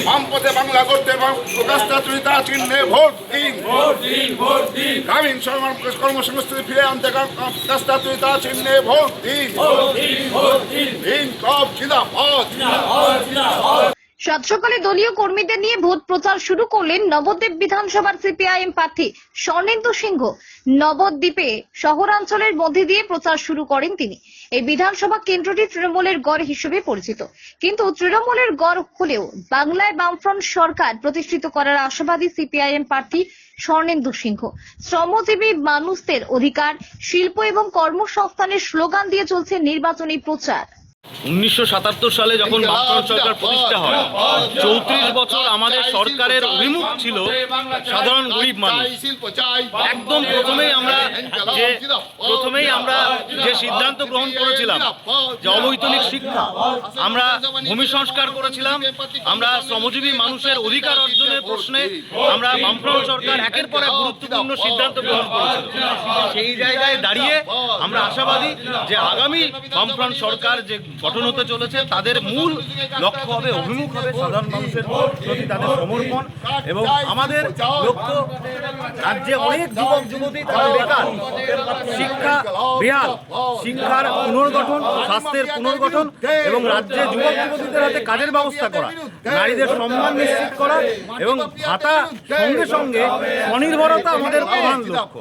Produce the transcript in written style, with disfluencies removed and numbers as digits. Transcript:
বামপথে বাংলা করতে প্রকাশতা চিহ্নে ভোট দিন। গ্রামীণ কর্মসংস্থান ফিরে আনতে প্রকাশতা চিহ্নে ভোট দিন। ইনকলাব জিন্দাবাদ। সাত সকালে দলীয় কর্মীদের নিয়ে ভোট প্রচার শুরু করলেন নবদ্বীপ বিধানসভার সিপিআইএম প্রার্থী স্বর্ণেন্দু সিংহ। নবদ্বীপে শহরাঞ্চলের মধ্যে দিয়ে প্রচার শুরু করেন তিনি। এই বিধানসভা কেন্দ্রটি তৃণমূলের গড় হিসেবে পরিচিত, কিন্তু তৃণমূলের গড় হলেও বাংলায় বামফ্রন্ট সরকার প্রতিষ্ঠিত করার আশাবাদী সিপিআইএম প্রার্থী স্বর্ণেন্দু সিংহ। শ্রমজীবী মানুষদের অধিকার, শিল্প এবং কর্মসংস্থানের স্লোগান দিয়ে চলছে নির্বাচনী প্রচার। 1977 সালে যখন বামফ্রন্ট সরকার প্রতিষ্ঠা হয়, 34 বছর আমাদের সরকারের অভিমুখ ছিল সাধারণ গরিব মানুষ। একদম প্রথমেই আমরা যে সিদ্ধান্ত গ্রহণ করেছিলাম যে অবৈতনিক শিক্ষা, আমরা ভূমি সংস্কার করেছিলাম, আমরা শ্রমজীবী মানুষের অধিকার অর্জনের প্রশ্নে আমরা বামফ্রন্ট সরকার একের পর এক গুরুত্বপূর্ণ সিদ্ধান্ত গ্রহণ করেছিল। সেই জায়গায় দাঁড়িয়ে আমরা আশাবাদী যে আগামী বামফ্রন্ট সরকার যে গঠন হতে চলেছে তাদের মূল লক্ষ্য হবে, অভিমুখ হবে সাধারণ মানুষের প্রতি তাদের সমর্পণ। এবং আমাদের লক্ষ্য, রাজ্যে অনেক যুবক যুবতী তারা বেকার, শিক্ষা বিহাল, শিক্ষার পুনর্গঠন, স্বাস্থ্যের পুনর্গঠন এবং রাজ্যে যুবক যুবতীদের হাতে কাজের ব্যবস্থা করা, নারীদের সম্মান নিশ্চিত করা এবং ভাতা সঙ্গে সঙ্গে স্বনির্ভরতা আমাদের প্রধান লক্ষ্য।